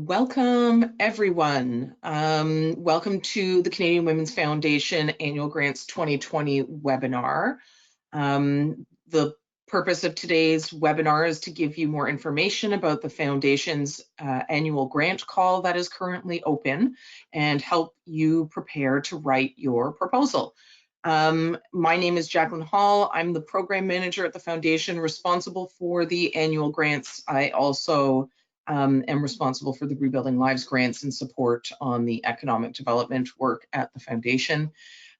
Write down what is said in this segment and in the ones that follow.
Welcome, everyone. Welcome to the Canadian Women's Foundation Annual Grants 2020 webinar. The purpose of today's webinar is to give you more information about the Foundation's annual grant call that is currently open and help you prepare to write your proposal. My name is Jacqueline Hall. I'm the program manager at the Foundation responsible for the annual grants. I also am responsible for the Rebuilding Lives grants and support on the economic development work at the Foundation.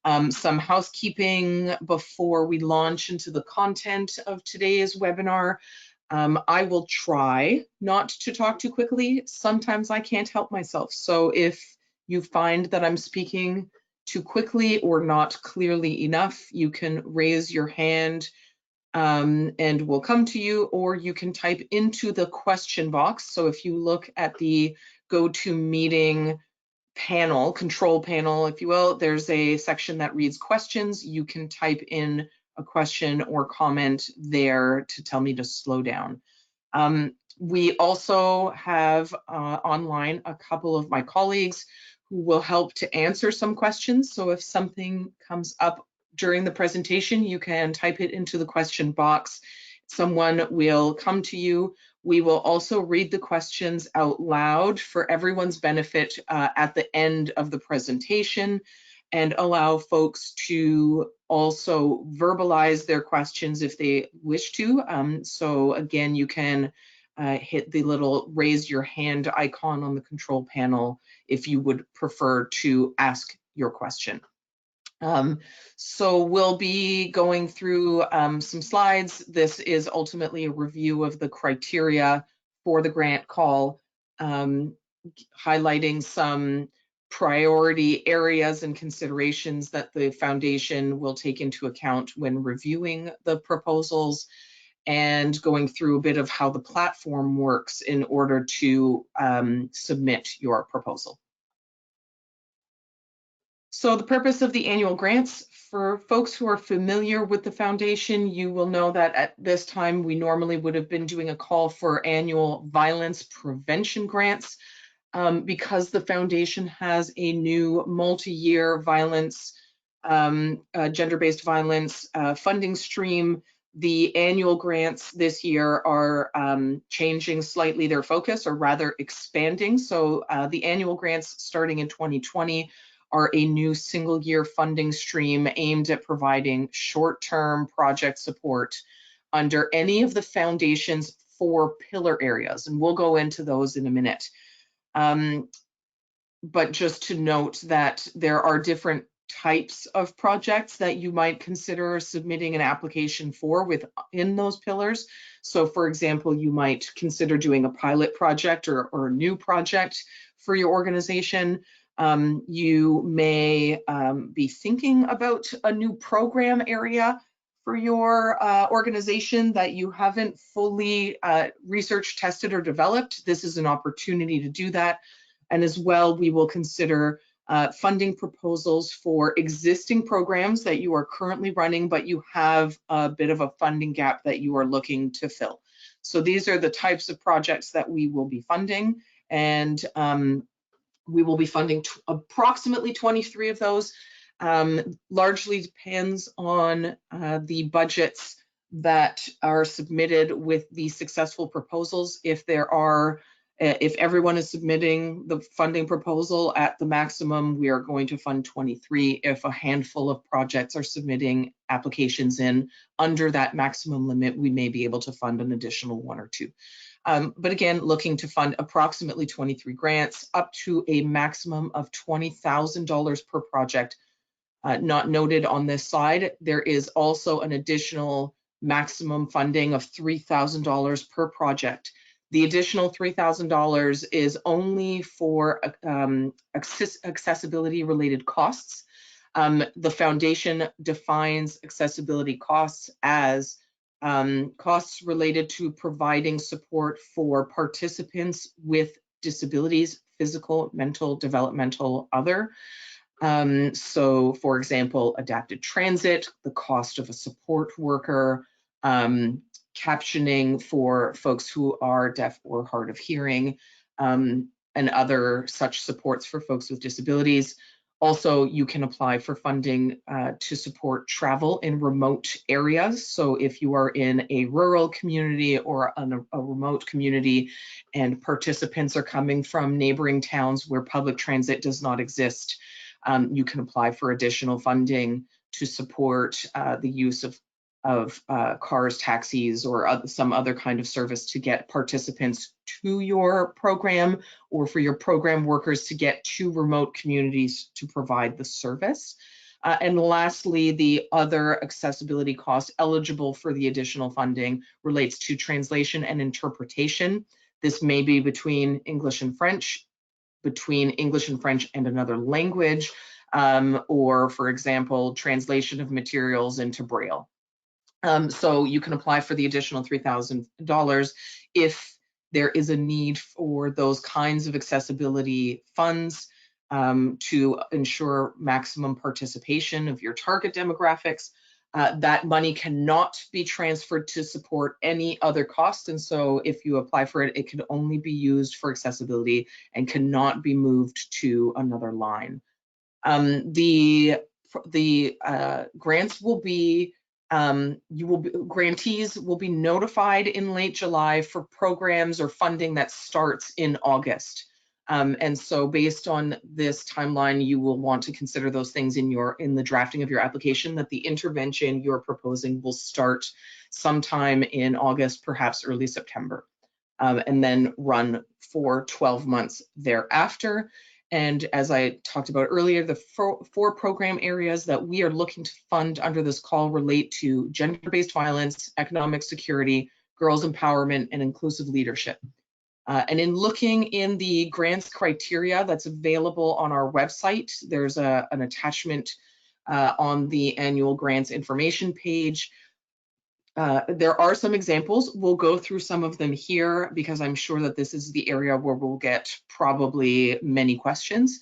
Some housekeeping before we launch into the content of today's webinar. I will try not to talk too quickly. Sometimes I can't help myself. So if you find that I'm speaking too quickly or not clearly enough, you can raise your hand and we'll come to you, or you can type into the question box. So if you look at the GoToMeeting panel, control panel, if you will, there's a section that reads questions. You can type in a question or comment there to tell me to slow down. We also have online a couple of my colleagues who will help to answer some questions. So if something comes up during the presentation, you can type it into the question box. Someone will come to you. We will also read the questions out loud for everyone's benefit at the end of the presentation and allow folks to also verbalize their questions if they wish to. So again, you can hit the little raise your hand icon on the control panel if you would prefer to ask your question. So we'll be going through some slides. This is ultimately a review of the criteria for the grant call, highlighting some priority areas and considerations that the Foundation will take into account when reviewing the proposals, and going through a bit of how the platform works in order to submit your proposal. So the purpose of the annual grants, for folks who are familiar with the Foundation, you will know that at this time we normally would have been doing a call for annual violence prevention grants. Because the Foundation has a new multi-year violence, gender-based violence funding stream, the annual grants this year are changing slightly their focus, or rather expanding. So the annual grants starting in 2020 are a new single-year funding stream aimed at providing short-term project support under any of the Foundation's 4 pillar areas, and we'll go into those in a minute. But just to note that there are different types of projects that you might consider submitting an application for within those pillars. So for example, you might consider doing a pilot project or a new project for your organization. You may be thinking about a new program area for your organization that you haven't fully researched, tested, or developed. This is an opportunity to do that. And as well, we will consider funding proposals for existing programs that you are currently running, but you have a bit of a funding gap that you are looking to fill. So these are the types of projects that we will be funding, and we will be funding approximately 23 of those. Largely depends on the budgets that are submitted with the successful proposals. If everyone is submitting the funding proposal at the maximum, we are going to fund 23. If a handful of projects are submitting applications in under that maximum limit, we may be able to fund an additional 1 or 2. But again, looking to fund approximately 23 grants up to a maximum of $20,000 per project. Not noted on this slide, there is also an additional maximum funding of $3,000 per project. The additional $3,000 is only for accessibility related costs. The Foundation defines accessibility costs as costs related to providing support for participants with disabilities, physical, mental, developmental, other. So for example, adapted transit, the cost of a support worker, captioning for folks who are deaf or hard of hearing, and other such supports for folks with disabilities. Also, you can apply for funding to support travel in remote areas. So if you are in a rural community or a remote community and participants are coming from neighboring towns where public transit does not exist, you can apply for additional funding to support the use of cars, taxis, or some other kind of service to get participants to your program, or for your program workers to get to remote communities to provide the service. And lastly, the other accessibility cost eligible for the additional funding relates to translation and interpretation. This may be between English and French, between English and French and another language, or for example, translation of materials into Braille. So you can apply for the additional $3,000 if there is a need for those kinds of accessibility funds to ensure maximum participation of your target demographics. That money cannot be transferred to support any other cost. And so if you apply for it, it can only be used for accessibility and cannot be moved to another line. The grants will be grantees will be notified in late July for programs or funding that starts in August. And so based on this timeline, you will want to consider those things in the drafting of your application, that the intervention you're proposing will start sometime in August, perhaps early September, and then run for 12 months thereafter. And as I talked about earlier, the four program areas that we are looking to fund under this call relate to gender-based violence, economic security, girls empowerment, and inclusive leadership. And in looking in the grants criteria that's available on our website, there's an attachment on the annual grants information page. There are some examples. We'll go through some of them here because I'm sure that this is the area where we'll get probably many questions.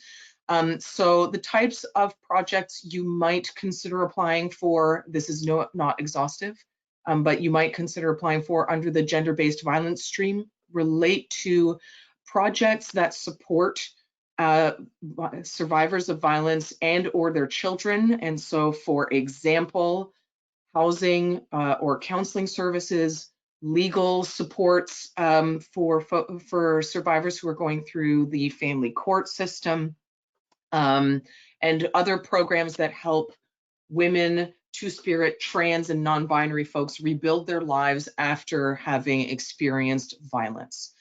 So the types of projects you might consider applying for, this is not exhaustive, but you might consider applying for under the gender-based violence stream, relate to projects that support survivors of violence and or their children. And so, for example, housing or counseling services, legal supports for survivors who are going through the family court system, and other programs that help women, two-spirit, trans, and non-binary folks rebuild their lives after having experienced violence.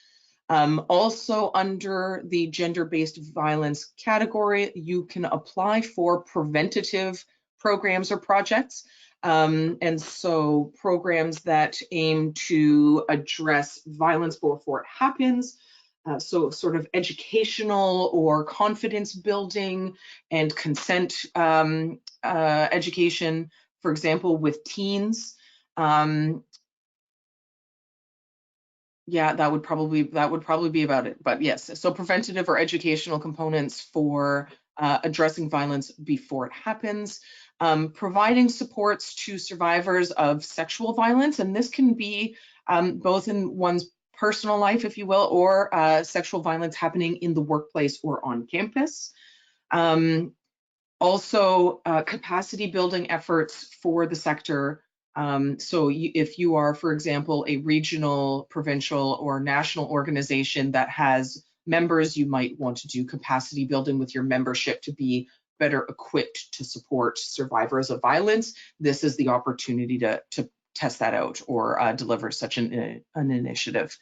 Also under the gender-based violence category, you can apply for preventative programs or projects. And so programs that aim to address violence before it happens, so sort of educational or confidence building and consent education, for example, with teens. Yeah, that would probably be about it. But yes, so preventative or educational components for addressing violence before it happens. Providing supports to survivors of sexual violence, and this can be both in one's personal life, if you will, or sexual violence happening in the workplace or on campus. Also, capacity building efforts for the sector. So if you are, for example, a regional, provincial, or national organization that has members, you might want to do capacity building with your membership to be better equipped to support survivors of violence. This is the opportunity to test that out or deliver such an initiative.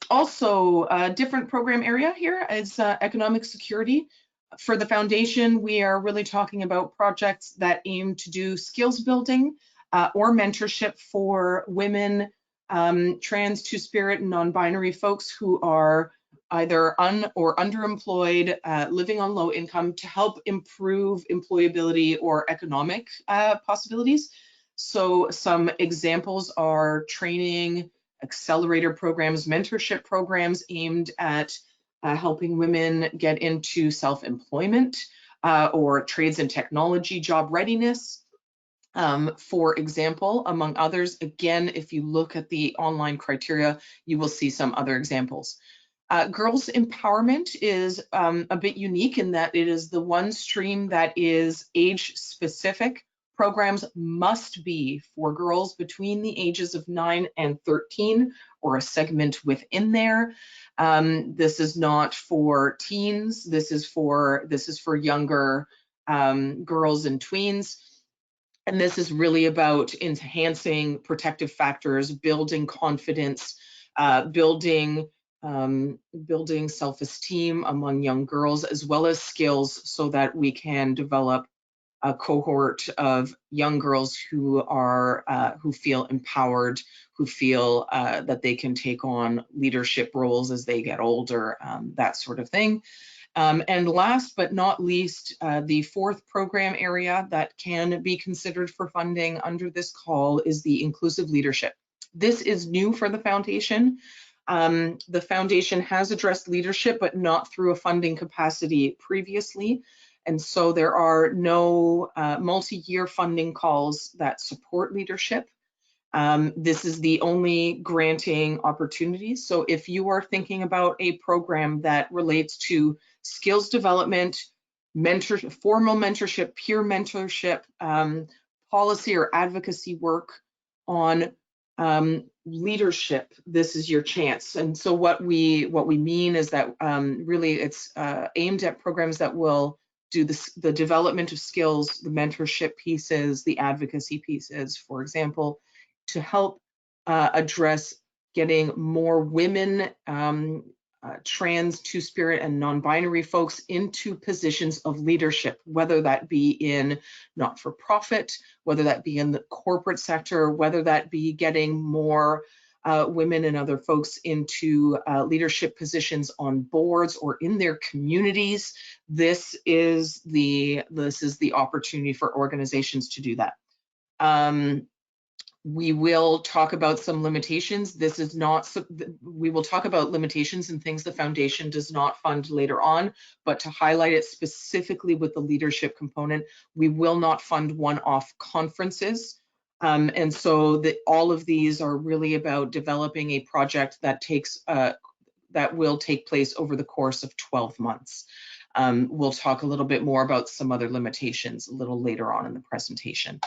Also, a different program area here is economic security. For the foundation, we are really talking about projects that aim to do skills building or mentorship for women, trans, two-spirit, and non-binary folks who are either or underemployed, living on low income, to help improve employability or economic possibilities. So some examples are training, accelerator programs, mentorship programs aimed at helping women get into self-employment or trades and technology job readiness. For example, among others, again, if you look at the online criteria, you will see some other examples. Girls empowerment is a bit unique in that it is the one stream that is age specific. Programs must be for girls between the ages of 9 and 13 or a segment within there. This is not for teens. This is for younger girls and tweens. And this is really about enhancing protective factors, building confidence, building self-esteem among young girls, as well as skills, so that we can develop a cohort of young girls who feel empowered, who feel that they can take on leadership roles as they get older, that sort of thing. And last but not least, the fourth program area that can be considered for funding under this call is the inclusive leadership. This is new for the foundation. The foundation has addressed leadership, but not through a funding capacity previously. And so there are no multi-year funding calls that support leadership. This is the only granting opportunity. So if you are thinking about a program that relates to skills development, formal mentorship, peer mentorship, policy or advocacy work on leadership, this is your chance. And so what we mean is that really it's aimed at programs that will do the development of skills, the mentorship pieces, the advocacy pieces, for example, to help address getting more women, trans, two-spirit, and non-binary folks into positions of leadership, whether that be in not-for-profit, whether that be in the corporate sector, whether that be getting more women and other folks into leadership positions on boards or in their communities. This is the opportunity for organizations to do that. We will talk about some limitations. This is not, we will talk about limitations and things the foundation does not fund later on, but to highlight it specifically with the leadership component, we will not fund one-off conferences. And so all of these are really about developing a project that that will take place over the course of 12 months. We'll talk a little bit more about some other limitations a little later on in the presentation.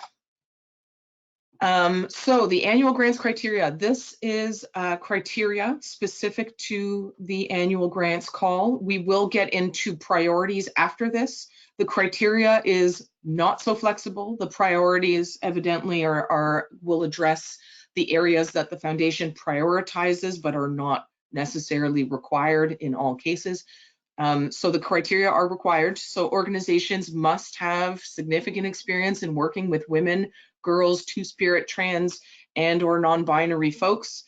So the annual grants criteria, this is criteria specific to the annual grants call. We will get into priorities after this. The criteria is not so flexible. The priorities evidently will address the areas that the foundation prioritizes, but are not necessarily required in all cases. So the criteria are required. So organizations must have significant experience in working with women, girls, two-spirit, trans, and or non-binary folks.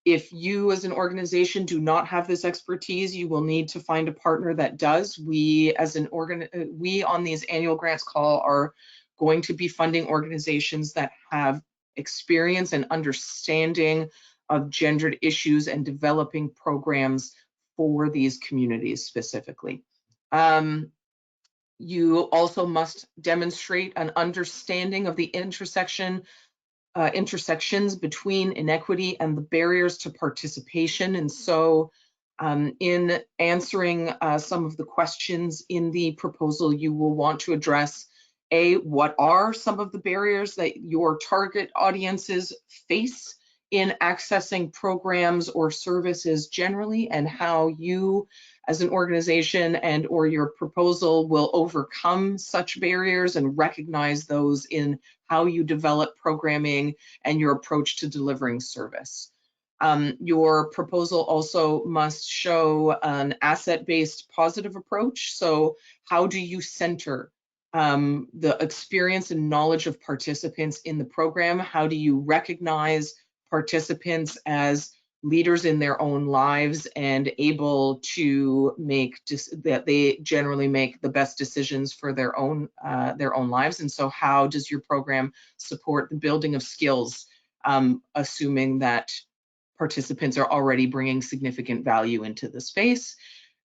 If you as an organization do not have this expertise, you will need to find a partner that does. We on these annual grants call are going to be funding organizations that have experience and understanding of gendered issues and developing programs for these communities specifically. You also must demonstrate an understanding of the intersections between inequity and the barriers to participation. And so in answering some of the questions in the proposal, you will want to address what are some of the barriers that your target audiences face in accessing programs or services generally, and how you as an organization and or your proposal will overcome such barriers and recognize those in how you develop programming and your approach to delivering service. Your proposal also must show an asset-based positive approach. So how do you center the experience and knowledge of participants in the program? How do you recognize participants as leaders in their own lives and able to that they generally make the best decisions for their own lives? And so how does your program support the building of skills, assuming that participants are already bringing significant value into the space?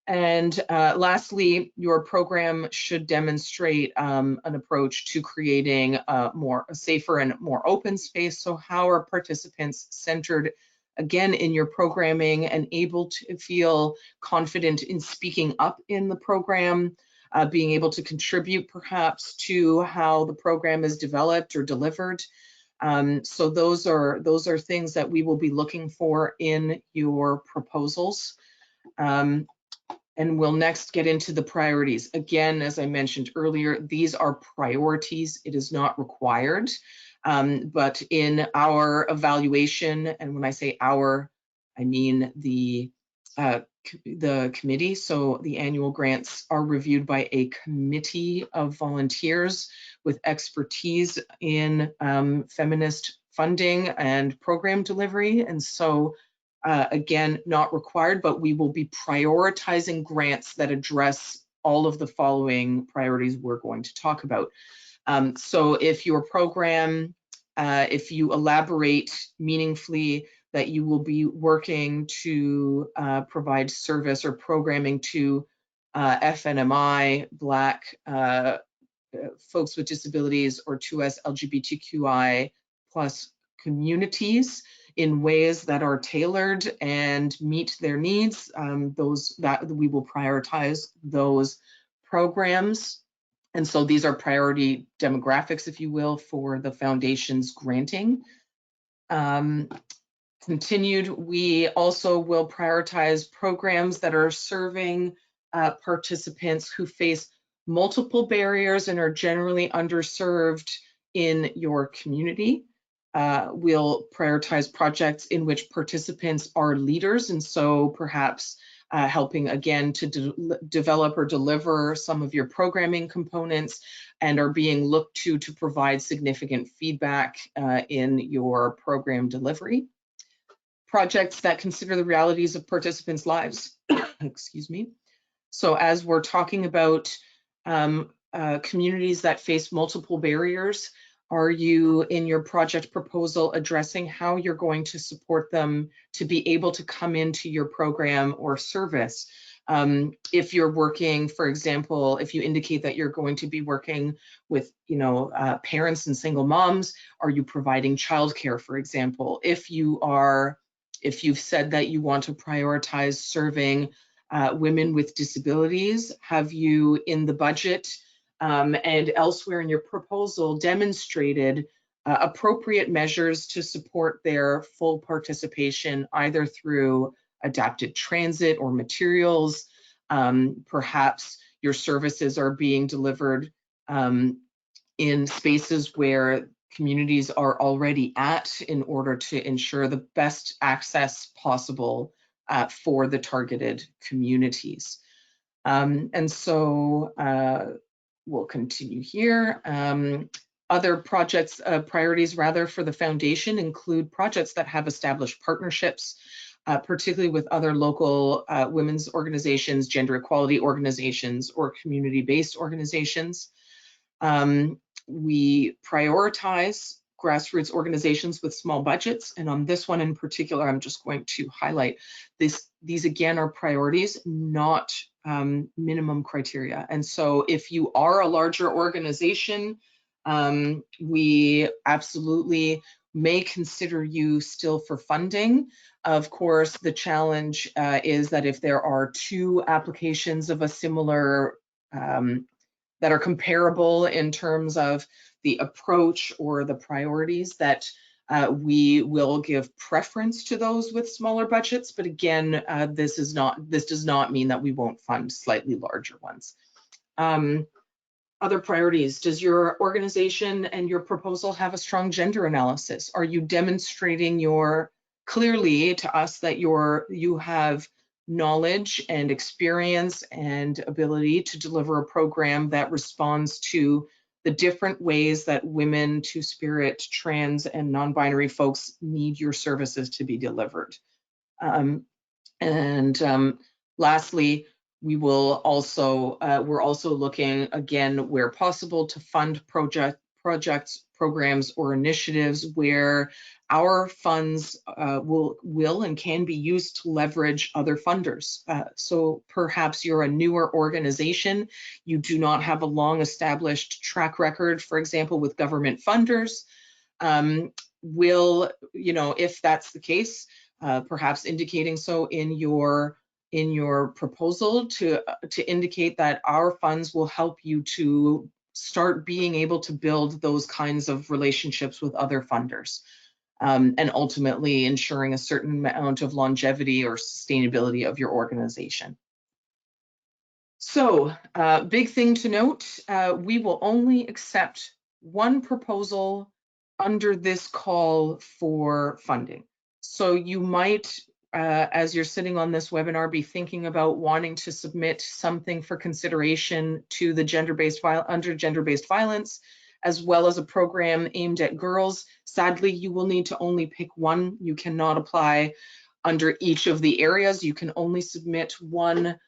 And lastly, your program should demonstrate an approach to creating a safer and more open space. So how are participants centered again, in your programming and able to feel confident in speaking up in the program, being able to contribute perhaps to how the program is developed or delivered. So those are things that we will be looking for in your proposals. And we'll next get into the priorities. Again, as I mentioned earlier, these are priorities. It is not required. But in our evaluation, and when I say our, I mean the committee. So the annual grants are reviewed by a committee of volunteers with expertise in feminist funding and program delivery. And so again, not required, but we will be prioritizing grants that address all of the following priorities we're going to talk about. So if your program, if you elaborate meaningfully that you will be working to provide service or programming to FNMI, Black folks with disabilities, or to us LGBTQI plus communities in ways that are tailored and meet their needs, that we will prioritize those programs. And so these are priority demographics, if you will, for the foundation's granting. Continued, we also will prioritize programs that are serving participants who face multiple barriers and are generally underserved in your community. We'll prioritize projects in which participants are leaders, and so perhaps helping again to develop or deliver some of your programming components and are being looked to provide significant feedback in your program delivery. Projects that consider the realities of participants' lives. Excuse me. So as we're talking about communities that face multiple barriers, are you in your project proposal addressing how you're going to support them to be able to come into your program or service? If you're working, for example, if you indicate that you're going to be working with, parents and single moms, are you providing childcare, for example? If you've said that you want to prioritize serving women with disabilities, have you in the budget and elsewhere in your proposal demonstrated appropriate measures to support their full participation, either through adapted transit or materials? Perhaps your services are being delivered in spaces where communities are already at in order to ensure the best access possible for the targeted communities. And so we'll continue here. Other projects, priorities rather for the foundation include projects that have established partnerships, particularly with other local women's organizations, gender equality organizations, or community-based organizations. We prioritize grassroots organizations with small budgets. And on this one in particular, I'm just going to highlight these again are priorities, not minimum criteria. And so if you are a larger organization, we absolutely may consider you still for funding. Of course, the challenge is that if there are two applications of a similar that are comparable in terms of the approach or the priorities, that we will give preference to those with smaller budgets. But again, this does not mean that we won't fund slightly larger ones. Other priorities, does your organization and your proposal have a strong gender analysis? Are you demonstrating clearly to us that you have knowledge and experience and ability to deliver a program that responds to the different ways that women, two-spirit, trans, and non-binary folks need your services to be delivered? Lastly, we're also looking, again, where possible, to fund projects, programs, or initiatives where our funds will and can be used to leverage other funders. So perhaps you're a newer organization, you do not have a long established track record, for example, with government funders. If that's the case, perhaps indicating so in your proposal to indicate that our funds will help you to start being able to build those kinds of relationships with other funders, and ultimately ensuring a certain amount of longevity or sustainability of your organization. So, big thing to note, we will only accept one proposal under this call for funding. So you might, as you're sitting on this webinar, be thinking about wanting to submit something for consideration to the under gender-based violence, as well as a program aimed at girls. Sadly, you will need to only pick one. You cannot apply under each of the areas. You can only submit one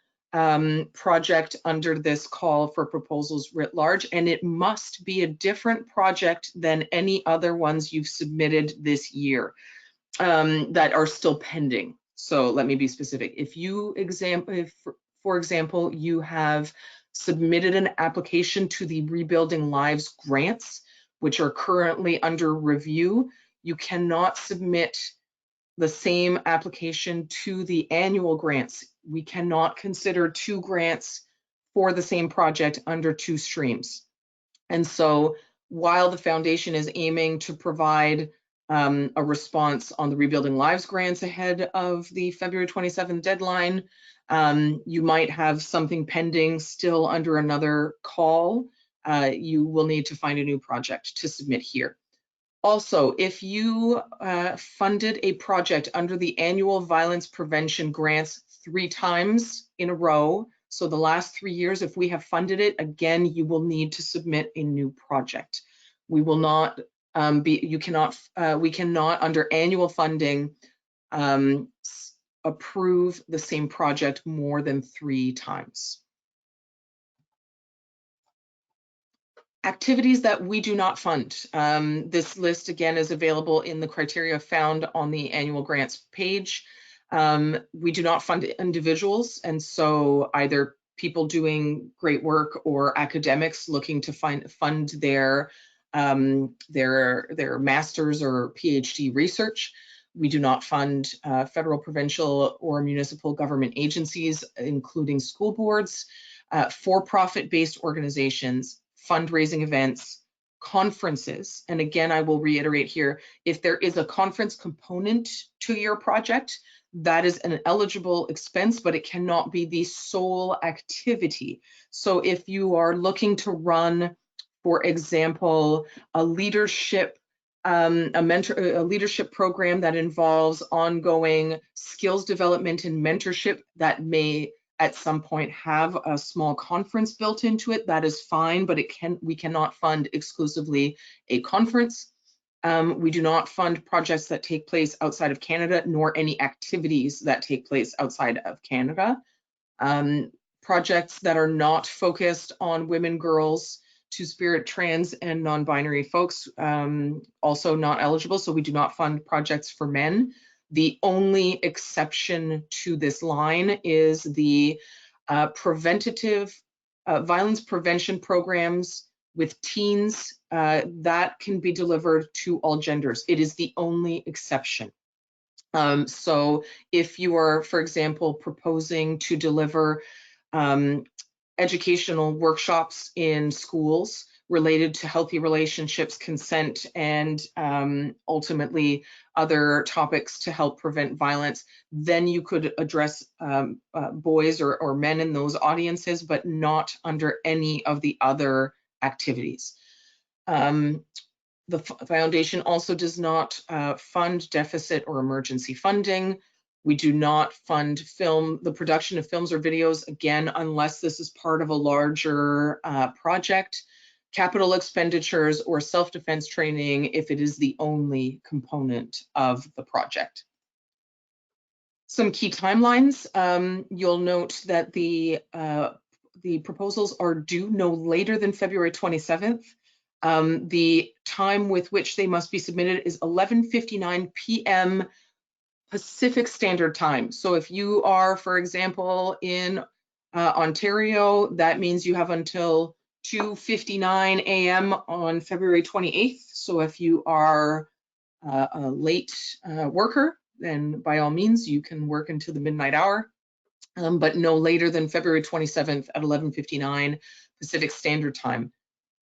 project under this call for proposals writ large, and it must be a different project than any other ones you've submitted this year that are still pending. So let me be specific. If for example, you have submitted an application to the Rebuilding Lives grants, which are currently under review, you cannot submit the same application to the annual grants. We cannot consider two grants for the same project under two streams. And so while the foundation is aiming to provide a response on the Rebuilding Lives grants ahead of the February 27th deadline, you might have something pending still under another call. You will need to find a new project to submit here. Also, if you funded a project under the annual violence prevention grants 3 times in a row, so the last 3 years, if we have funded it, again, you will need to submit a new project. We will not we cannot under annual funding approve the same project more than 3 times. Activities that we do not fund. This list again is available in the criteria found on the annual grants page. We do not fund individuals, and so either people doing great work or academics looking to fund their master's or PhD research. We do not fund federal, provincial, or municipal government agencies, including school boards, for-profit based organizations, fundraising events, conferences. And again, I will reiterate here, if there is a conference component to your project, that is an eligible expense, but it cannot be the sole activity. So if you are looking to run, for example, a leadership leadership program that involves ongoing skills development and mentorship that may at some point have a small conference built into it, that is fine, but we cannot fund exclusively a conference. We do not fund projects that take place outside of Canada, nor any activities that take place outside of Canada. Projects that are not focused on women, girls, Two-Spirit, trans, and non-binary folks, also not eligible, so we do not fund projects for men. The only exception to this line is the preventative violence prevention programs with teens that can be delivered to all genders. It is the only exception. So if you are, for example, proposing to deliver educational workshops in schools related to healthy relationships, consent, and ultimately other topics to help prevent violence, then you could address boys or men in those audiences, but not under any of the other activities. The foundation also does not fund deficit or emergency funding. We do not fund the production of films or videos, again, unless this is part of a larger project. Capital expenditures or self-defense training if it is the only component of the project. Some key timelines. You'll note that the proposals are due no later than February 27th. The time with which they must be submitted is 11:59 p.m. Pacific Standard Time. So if you are, for example, in Ontario, that means you have until 2:59 a.m. on February 28th. So if you are a late worker, then by all means, you can work into the midnight hour, but no later than February 27th at 11:59 Pacific Standard Time.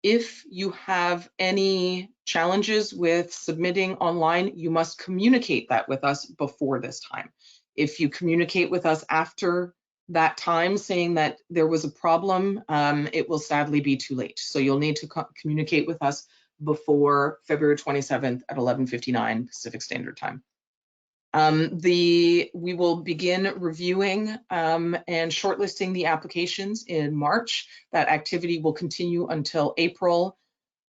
If you have any challenges with submitting online, you must communicate that with us before this time. If you communicate with us after that time saying that there was a problem, it will sadly be too late. So you'll need to communicate with us before February 27th at 11:59 Pacific Standard Time. We will begin reviewing and shortlisting the applications in March. That activity will continue until April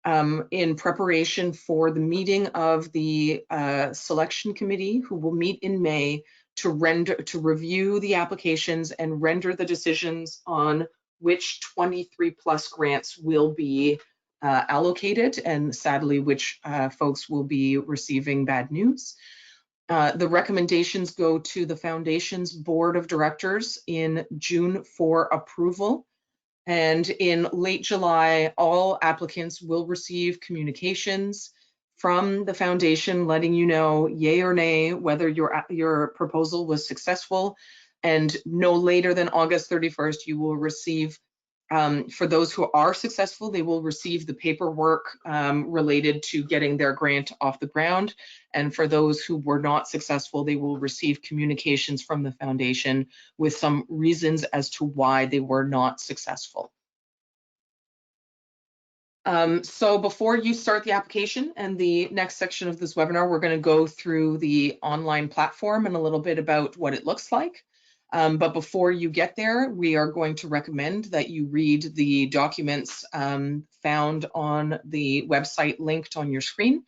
in preparation for the meeting of the selection committee, who will meet in May to review the applications and render the decisions on which 23 plus grants will be allocated, and sadly which folks will be receiving bad news. The recommendations go to the Foundation's Board of Directors in June for approval. And in late July, all applicants will receive communications from the Foundation letting you know, yay or nay, whether your proposal was successful. And no later than August 31st, you will receive, for those who are successful, they will receive the paperwork related to getting their grant off the ground. And for those who were not successful, they will receive communications from the Foundation with some reasons as to why they were not successful. So before you start the application and the next section of this webinar, we're going to go through the online platform and a little bit about what it looks like. But before you get there, we are going to recommend that you read the documents found on the website linked on your screen.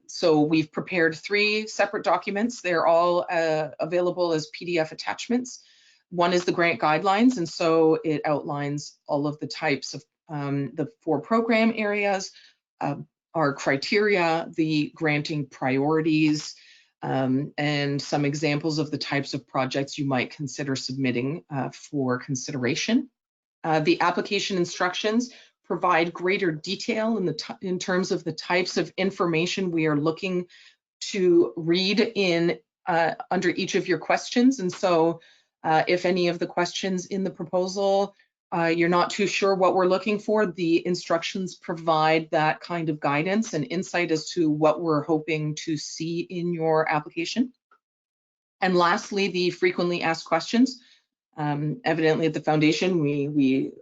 So we've prepared 3 separate documents. They're all available as PDF attachments. One is the grant guidelines, and so it outlines all of the types of the 4 program areas, our criteria, the granting priorities, and some examples of the types of projects you might consider submitting for consideration. The application instructions provide greater detail in terms of the types of information we are looking to read in under each of your questions. And so if any of the questions in the proposal, you're not too sure what we're looking for, the instructions provide that kind of guidance and insight as to what we're hoping to see in your application. And lastly, the frequently asked questions. Evidently at the Foundation,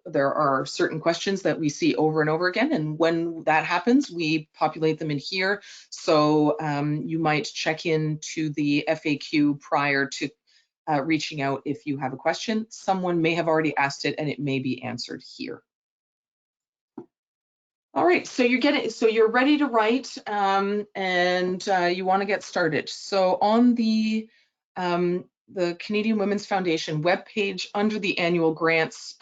there are certain questions that we see over and over again, and when that happens, we populate them in here. So you might check into the FAQ prior to reaching out if you have a question. Someone may have already asked it and it may be answered here. All right, so you're ready to write and you want to get started. So on the Canadian Women's Foundation webpage, under the annual grants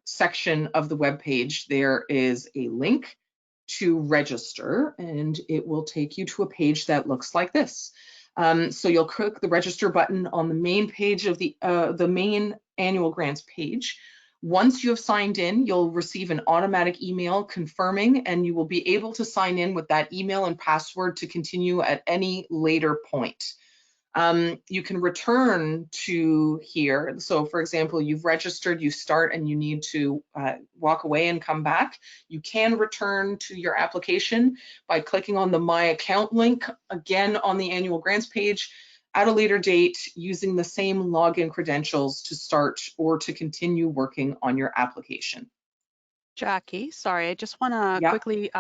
section of the webpage, there is a link to register, and it will take you to a page that looks like this. So you'll click the register button on the main page of the main annual grants page. Once you have signed in, you'll receive an automatic email confirming, and you will be able to sign in with that email and password to continue at any later point. You can return to here. So for example, you've registered, you start and you need to walk away and come back. You can return to your application by clicking on the My Account link, again on the annual grants page, at a later date using the same login credentials to start or to continue working on your application. Jackie, sorry, I just want to quickly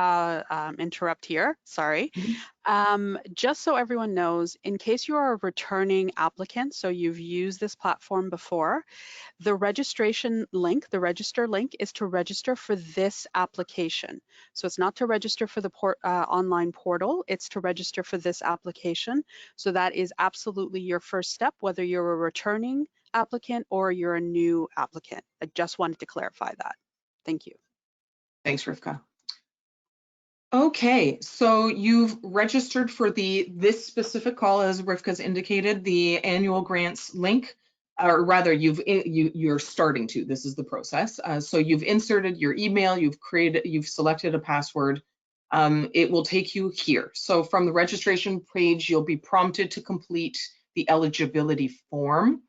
interrupt here. Sorry. Just so everyone knows, in case you are a returning applicant, so you've used this platform before, the registration link, the register link, is to register for this application. So it's not to register for the online portal, it's to register for this application. So that is absolutely your first step, whether you're a returning applicant or you're a new applicant. I just wanted to clarify that. Thank you. Thanks, Rivka. Okay, so you've registered for this specific call, as Rivka's indicated, the annual grants link, or rather you're starting to, this is the process. So you've inserted your email, you've selected a password, it will take you here. So from the registration page, you'll be prompted to complete the eligibility form.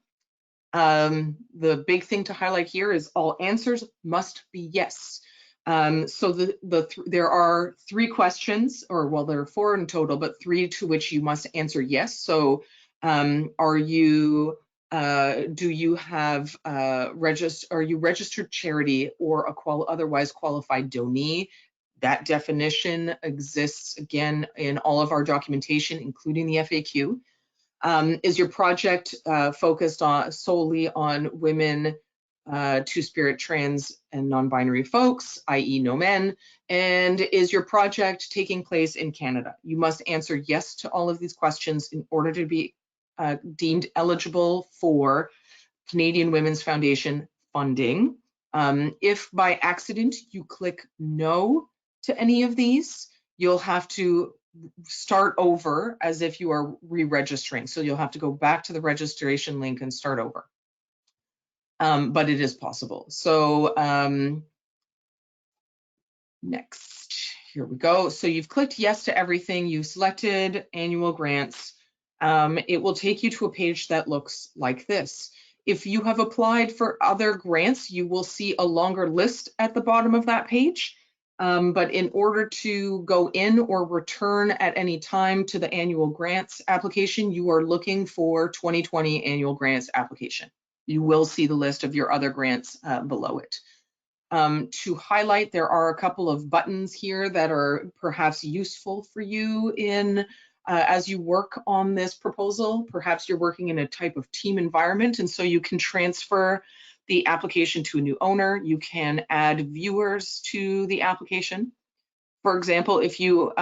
The big thing to highlight here is all answers must be yes. So there are 3 questions, or well, there are 4 in total, but 3 to which you must answer yes. So are you registered charity or a otherwise qualified donee? That definition exists again in all of our documentation, including the FAQ. Is your project focused solely on women, two-spirit, trans, and non-binary folks, i.e. no men? And is your project taking place in Canada? You must answer yes to all of these questions in order to be deemed eligible for Canadian Women's Foundation funding. If by accident you click no to any of these, you'll have to start over as if you are re-registering. So you'll have to go back to the registration link and start over. But it is possible. So next, here we go. So you've clicked yes to everything. You've selected annual grants. It will take you to a page that looks like this. If you have applied for other grants, you will see a longer list at the bottom of that page. But in order to go in or return at any time to the annual grants application, you are looking for 2020 annual grants application. You will see the list of your other grants below it. To highlight, there are a couple of buttons here that are perhaps useful for you in as you work on this proposal. Perhaps you're working in a type of team environment, and so you can transfer the application to a new owner. You can add viewers to the application. For example, if you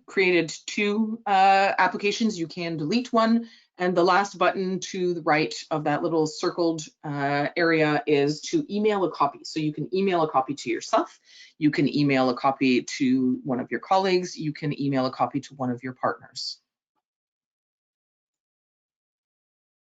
created 2 applications, you can delete one. And the last button to the right of that little circled area is to email a copy. So you can email a copy to yourself. You can email a copy to one of your colleagues. You can email a copy to one of your partners.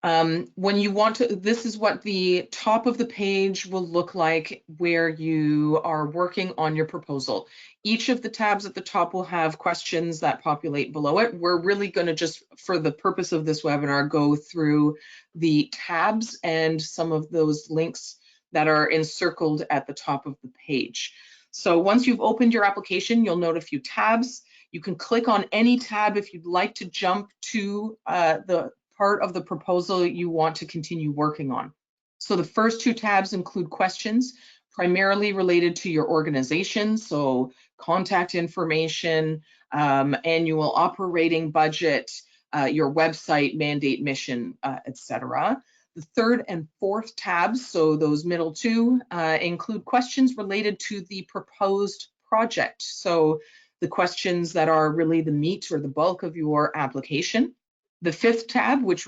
When you want to, this is what the top of the page will look like where you are working on your proposal. Each of the tabs at the top will have questions that populate below it. We're really going to just, for the purpose of this webinar, go through the tabs and some of those links that are encircled at the top of the page. So once you've opened your application, you'll note a few tabs. You can click on any tab if you'd like to jump to the part of the proposal you want to continue working on. So the first 2 tabs include questions primarily related to your organization, so contact information, annual operating budget, your website, mandate, mission, etc. The 3rd and 4th tabs, so those middle 2, include questions related to the proposed project. So the questions that are really the meat or the bulk of your application. The 5th tab, which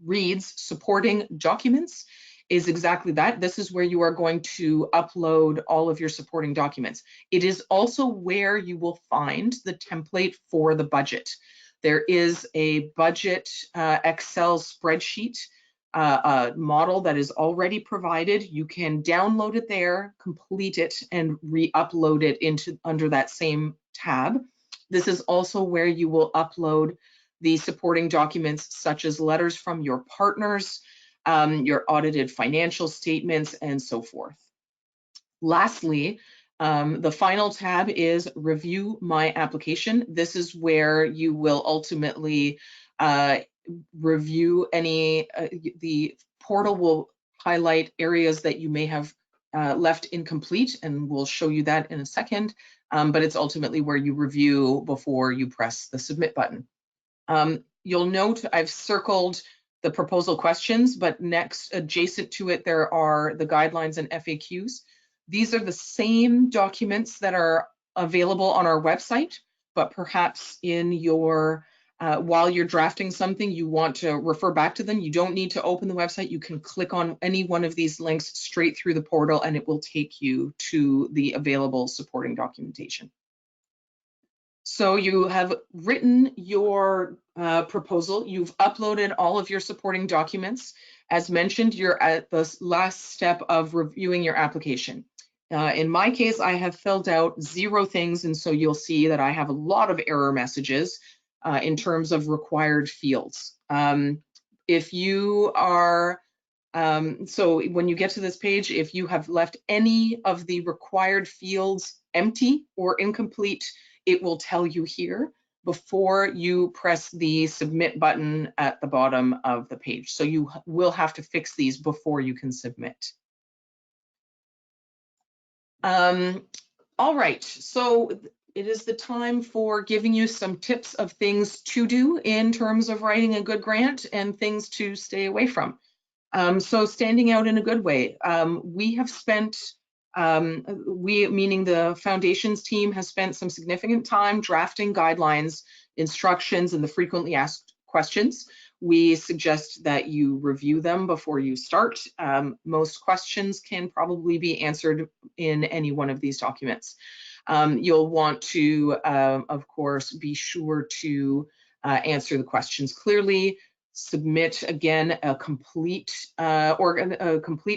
reads supporting documents, is exactly that. This is where you are going to upload all of your supporting documents. It is also where you will find the template for the budget. There is a budget Excel spreadsheet model that is already provided. You can download it there, complete it, and re-upload it under that same tab. This is also where you will upload the supporting documents such as letters from your partners, your audited financial statements, and so forth. Lastly, the final tab is Review My Application. This is where you will ultimately review any, the portal will highlight areas that you may have left incomplete, and we'll show you that in a second, but it's ultimately where you review before you press the submit button. You'll note I've circled the proposal questions, but next, adjacent to it, there are the guidelines and FAQs. These are the same documents that are available on our website, but perhaps in your, while you're drafting something, you want to refer back to them. You don't need to open the website. You can click on any one of these links straight through the portal, and it will take you to the available supporting documentation. So you have written your proposal, you've uploaded all of your supporting documents. As mentioned, you're at the last step of reviewing your application. In my case, I have filled out 0 things, and so you'll see that I have a lot of error messages in terms of required fields. If you are, so when you get to this page, if you have left any of the required fields empty or incomplete, it will tell you here before you press the submit button at the bottom of the page. So you will have to fix these before you can submit. All right, so it is the time for giving you some tips of things to do in terms of writing a good grant and things to stay away from. So standing out in a good way. We have spent, we meaning the foundations team has spent some significant time drafting guidelines, instructions, and the frequently asked questions. We suggest that you review them before you start. Most questions can probably be answered in any one of these documents. You'll want to, of course, be sure to answer the questions clearly, submit again a complete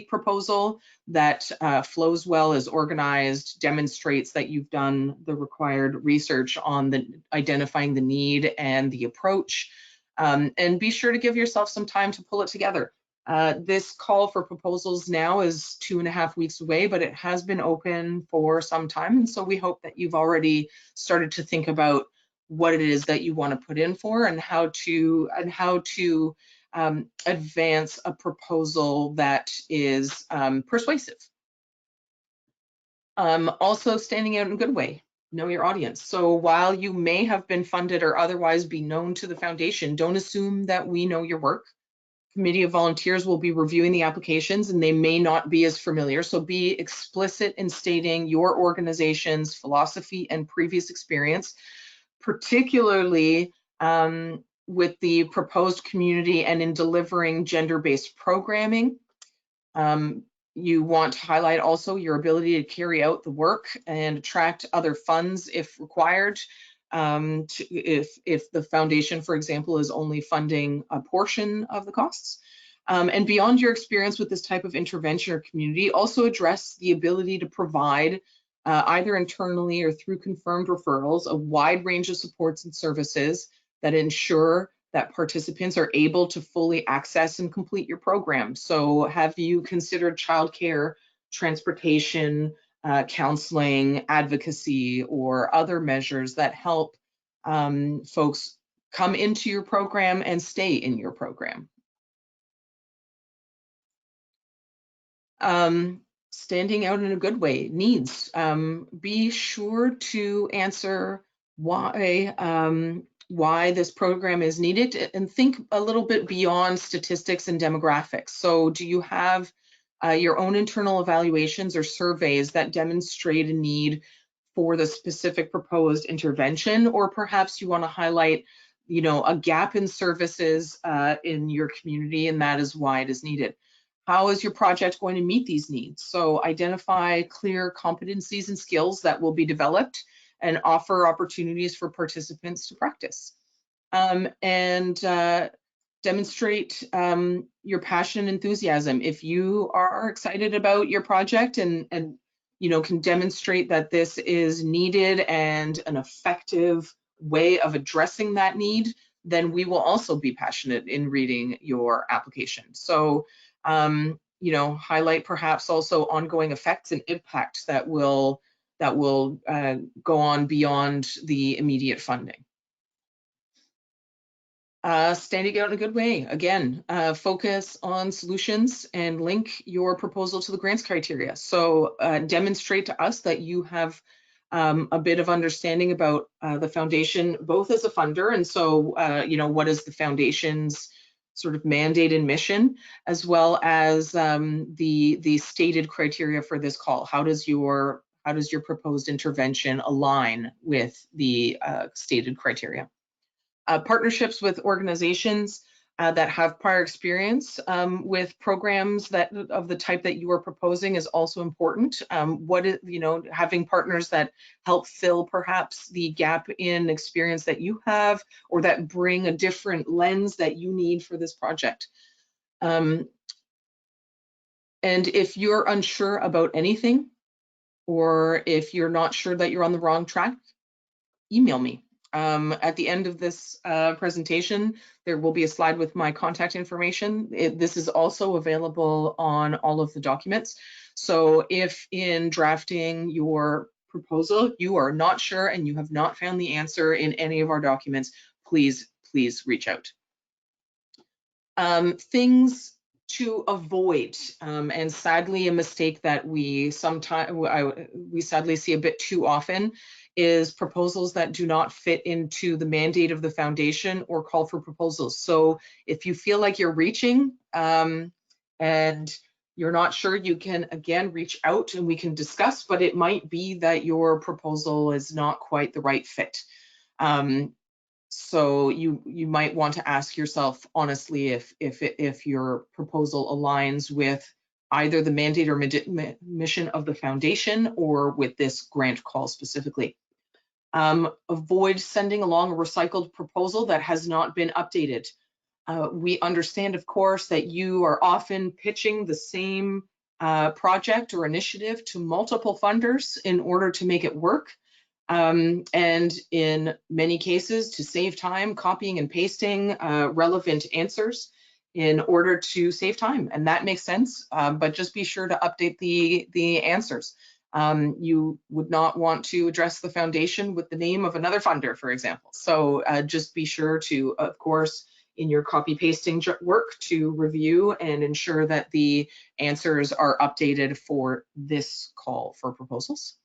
proposal that flows well, is organized, demonstrates that you've done the required research on the identifying the need and the approach, and be sure to give yourself some time to pull it together. This call for proposals now is 2.5 weeks away, but it has been open for some time, and so we hope that you've already started to think about what it is that you want to put in for and how to advance a proposal that is persuasive. Also standing out in a good way. Know your audience. So while you may have been funded or otherwise be known to the foundation, don't assume that we know your work. Committee of volunteers will be reviewing the applications and they may not be as familiar. So be explicit in stating your organization's philosophy and previous experience, particularly with the proposed community and in delivering gender-based programming. You want to highlight also your ability to carry out the work and attract other funds if required. If the foundation, for example, is only funding a portion of the costs. And beyond your experience with this type of intervention or community, also address the ability to provide either internally or through confirmed referrals, a wide range of supports and services that ensure that participants are able to fully access and complete your program. So have you considered childcare, transportation, counseling, advocacy, or other measures that help folks come into your program and stay in your program? Standing out in a good way, needs. Be sure to answer why this program is needed and think a little bit beyond statistics and demographics. So do you have your own internal evaluations or surveys that demonstrate a need for the specific proposed intervention, or perhaps you want to highlight, you know, a gap in services in your community and that is why it is needed. How is your project going to meet these needs? So identify clear competencies and skills that will be developed and offer opportunities for participants to practice. And demonstrate your passion and enthusiasm. If you are excited about your project and you know, can demonstrate that this is needed and an effective way of addressing that need, then we will also be passionate in reading your application. So, you know, highlight perhaps also ongoing effects and impact that will go on beyond the immediate funding. Standing out in a good way. Again, focus on solutions and link your proposal to the grants criteria. So demonstrate to us that you have a bit of understanding about the foundation, both as a funder, and so, you know, what is the foundation's sort of mandate and mission, as well as the stated criteria for this call. How does your proposed intervention align with the stated criteria? Partnerships with organizations that have prior experience with programs that of the type that you are proposing is also important. What is, you know, having partners that help fill perhaps the gap in experience that you have, or that bring a different lens that you need for this project. And if you're unsure about anything, or if you're not sure that you're on the wrong track, email me. At the end of this presentation, there will be a slide with my contact information. This is also available on all of the documents. So if in drafting your proposal, you are not sure and you have not found the answer in any of our documents, please reach out. Things to avoid, and sadly a mistake that we sadly see a bit too often, is proposals that do not fit into the mandate of the foundation or call for proposals. So if you feel like you're reaching and you're not sure, you can again reach out and we can discuss, but it might be that your proposal is not quite the right fit. So you might want to ask yourself honestly if your proposal aligns with either the mandate or mission of the foundation or with this grant call specifically. Avoid sending along a recycled proposal that has not been updated. We understand, of course, that you are often pitching the same project or initiative to multiple funders in order to make it work. And in many cases, to save time, copying and pasting relevant answers in order to save time. And that makes sense, but just be sure to update the answers. You would not want to address the foundation with the name of another funder, for example. So just be sure to, of course, in your copy pasting work, to review and ensure that the answers are updated for this call for proposals.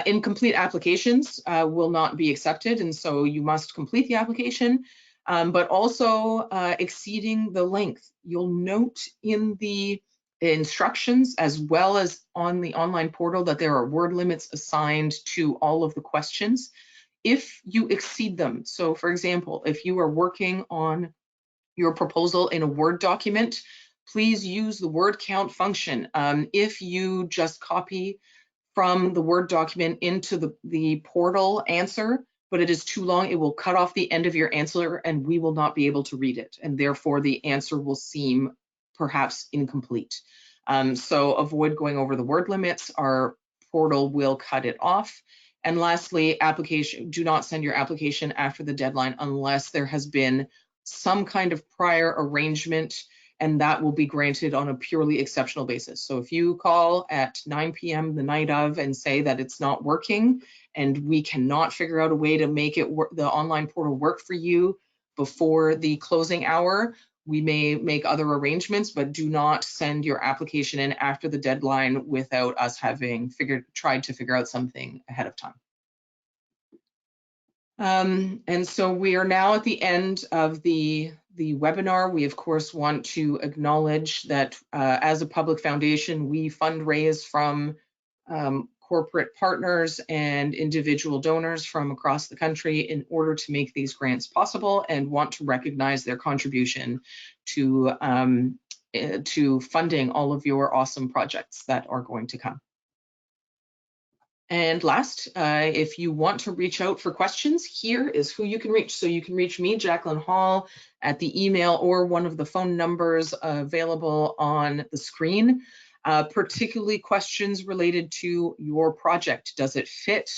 Incomplete applications will not be accepted, and so you must complete the application, but also exceeding the length. You'll note in the instructions as well as on the online portal that there are word limits assigned to all of the questions. If you exceed them, so for example, if you are working on your proposal in a Word document, please use the word count function. If you just copy from the Word document into the portal answer, but it is too long, it will cut off the end of your answer and we will not be able to read it. And therefore the answer will seem perhaps incomplete. So avoid going over the word limits. Our portal will cut it off. And lastly, do not send your application after the deadline unless there has been some kind of prior arrangement, and that will be granted on a purely exceptional basis. So if you call at 9 p.m. the night of and say that it's not working and we cannot figure out a way to make it work, the online portal work for you before the closing hour, we may make other arrangements, but do not send your application in after the deadline without us having tried to figure out something ahead of time. And so we are now at the end of the webinar. We, of course, want to acknowledge that as a public foundation, we fundraise from corporate partners and individual donors from across the country in order to make these grants possible, and want to recognize their contribution to funding all of your awesome projects that are going to come. And last, if you want to reach out for questions, here is who you can reach. So you can reach me, Jacqueline Hall, at the email or one of the phone numbers available on the screen, particularly questions related to your project. Does it fit?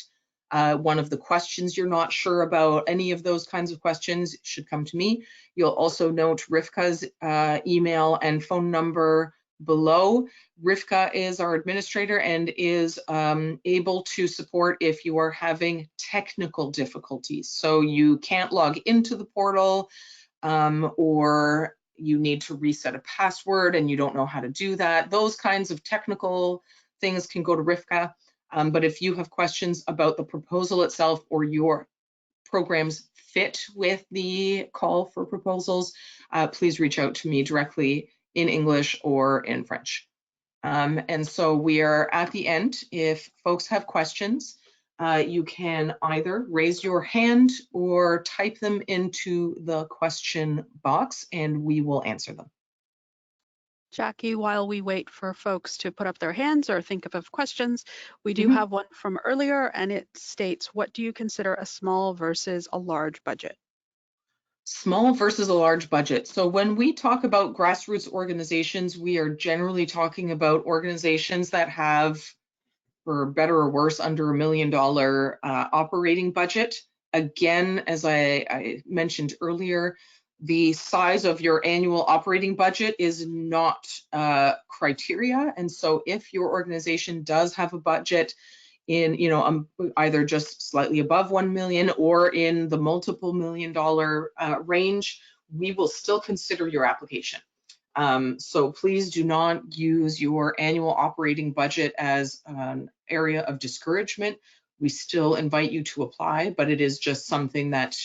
One of the questions you're not sure about, any of those kinds of questions should come to me. You'll also note Rivka's email and phone number below. Rivka is our administrator and is able to support if you are having technical difficulties. So you can't log into the portal or you need to reset a password and you don't know how to do that. Those kinds of technical things can go to Rivka. But if you have questions about the proposal itself or your programs fit with the call for proposals, please reach out to me directly in English or in French. And so we are at the end. If folks have questions, you can either raise your hand or type them into the question box and we will answer them. Jackie, while we wait for folks to put up their hands or think of questions, we do have one from earlier, and it states, what do you consider a small versus a large budget? Small versus a large budget. So when we talk about grassroots organizations, we are generally talking about organizations that have for better or worse, under $1 million operating budget. Again, as I mentioned earlier, the size of your annual operating budget is not criteria. And so if your organization does have a budget in, either just slightly above 1 million or in the multiple $1 million range, we will still consider your application. So please do not use your annual operating budget as an area of discouragement. We still invite you to apply, but it is just something that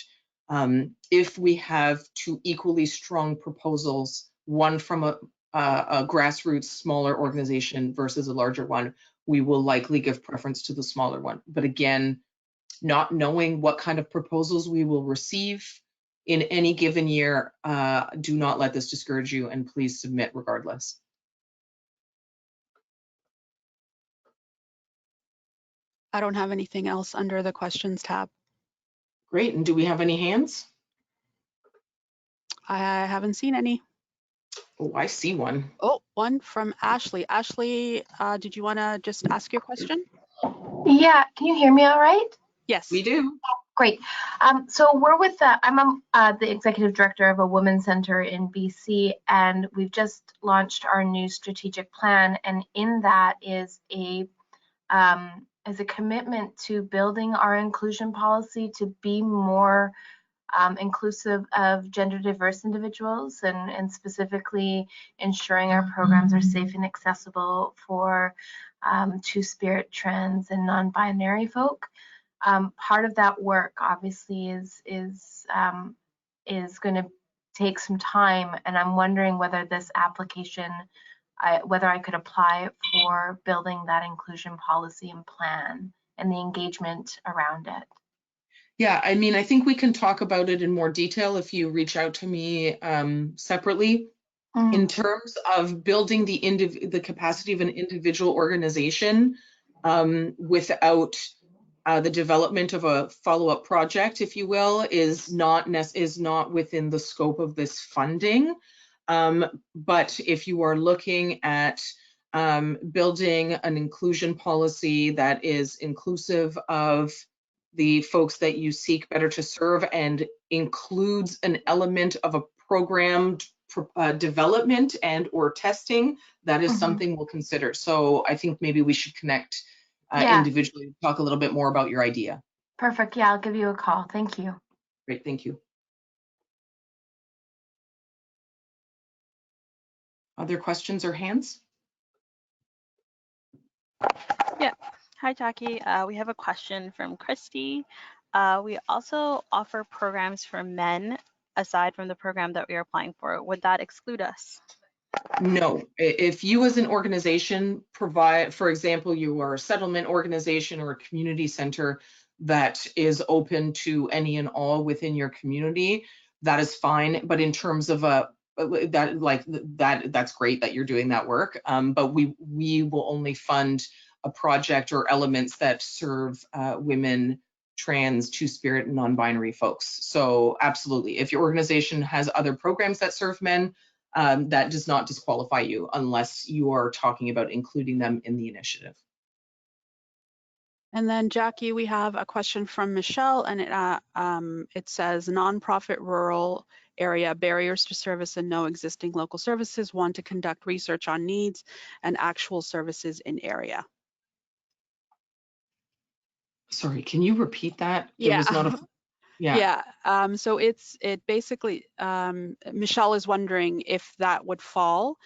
if we have two equally strong proposals, one from a grassroots smaller organization versus a larger one, we will likely give preference to the smaller one. But again, not knowing what kind of proposals we will receive in any given year, do not let this discourage you, and please submit regardless. I don't have anything else under the questions tab. Great, and do we have any hands? I haven't seen any. Oh, I see one. Oh, one from Ashley. Ashley, did you want to just ask your question? Yeah, can you hear me all right? Yes. We do. Great. So we're with, I'm the executive director of a women's center in BC, and we've just launched our new strategic plan. And in that is a commitment to building our inclusion policy to be more inclusive of gender diverse individuals, and specifically ensuring our programs are safe and accessible for two-spirit, trans, and non-binary folk. Part of that work obviously is going to take some time, and I'm wondering whether this application, whether I could apply for building that inclusion policy and plan and the engagement around it. Yeah, I mean, I think we can talk about it in more detail if you reach out to me separately. In terms of building the capacity of an individual organization without the development of a follow-up project, if you will, is not within the scope of this funding. But if you are looking at building an inclusion policy that is inclusive of the folks that you seek better to serve and includes an element of a programmed development and or testing, that is something we'll consider. So I think maybe we should connect individually, talk a little bit more about your idea. Perfect. Yeah, I'll give you a call. Thank you. Great, thank you. Other questions or hands? Yeah. Hi, Jackie. We have a question from Christy. We also offer programs for men aside from the program that we are applying for. Would that exclude us? No. If you as an organization provide, for example, you are a settlement organization or a community center that is open to any and all within your community, that is fine. But in terms of that's great that you're doing that work. But we will only fund a project or elements that serve women, trans, two-spirit, and non-binary folks. So absolutely, if your organization has other programs that serve men, that does not disqualify you unless you are talking about including them in the initiative. And then Jackie, we have a question from Michelle, and it says nonprofit rural area, barriers to service and no existing local services, want to conduct research on needs and actual services in area. Sorry, can you repeat that? Yeah. It was not a Yeah. So it basically, Michelle is wondering if that would fall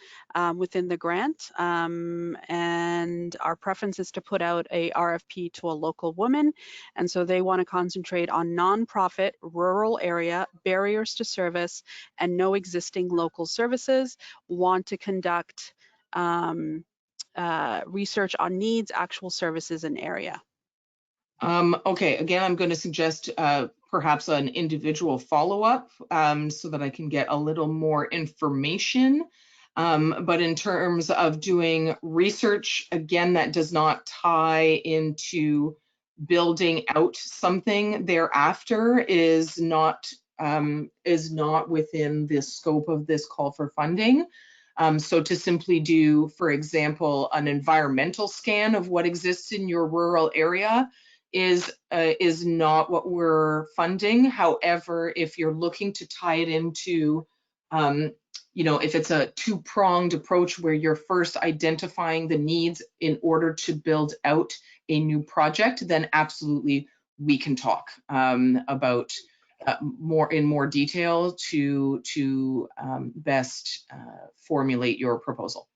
within the grant, and our preference is to put out a RFP to a local woman, and so they want to concentrate on nonprofit, rural area, barriers to service, and no existing local services, want to conduct research on needs, actual services in area. Okay, again, I'm going to suggest perhaps an individual follow-up so that I can get a little more information. But in terms of doing research, again, that does not tie into building out something thereafter, is not within the scope of this call for funding. So to simply do, for example, an environmental scan of what exists in your rural area is not what we're funding. However, if you're looking to tie it into, you know, if it's a two-pronged approach where you're first identifying the needs in order to build out a new project, then absolutely we can talk about in more detail to best formulate your proposal.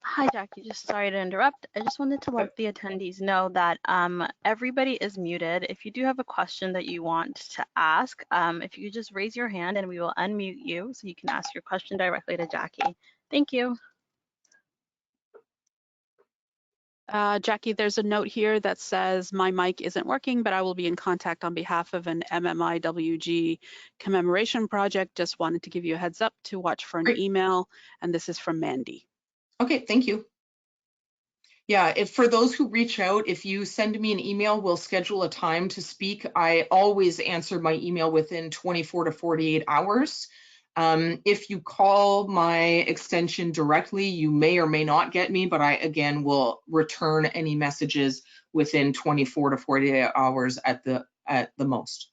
Hi, Jackie. Just sorry to interrupt. I just wanted to let the attendees know that everybody is muted. If you do have a question that you want to ask, if you could just raise your hand and we will unmute you so you can ask your question directly to Jackie. Thank you. Jackie, there's a note here that says my mic isn't working, but I will be in contact on behalf of an MMIWG commemoration project. Just wanted to give you a heads up to watch for an Great. email, and this is from Mandy. Okay, thank you. Yeah, for those who reach out, if you send me an email, we'll schedule a time to speak. I always answer my email within 24 to 48 hours. If you call my extension directly, you may or may not get me, but I, again, will return any messages within 24 to 48 hours at the most.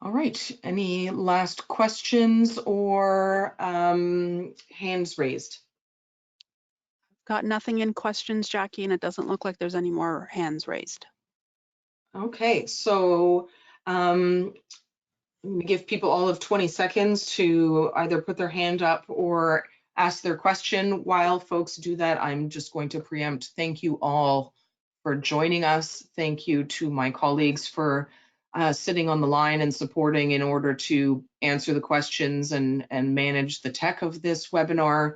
All right, any last questions or hands raised? Got nothing in questions, Jackie, and it doesn't look like there's any more hands raised. Okay, so I'm gonna give people all of 20 seconds to either put their hand up or ask their question. While folks do that, I'm just going to preempt. Thank you all for joining us. Thank you to my colleagues for sitting on the line and supporting in order to answer the questions and manage the tech of this webinar.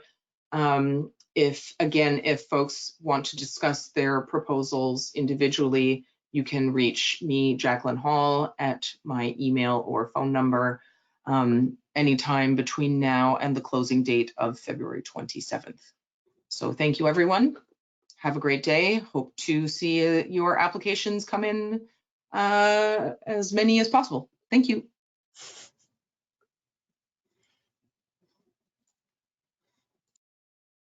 If folks want to discuss their proposals individually, you can reach me, Jacqueline Hall, at my email or phone number anytime between now and the closing date of February 27th. So thank you, everyone. Have a great day. Hope to see your applications come in as many as possible. Thank you.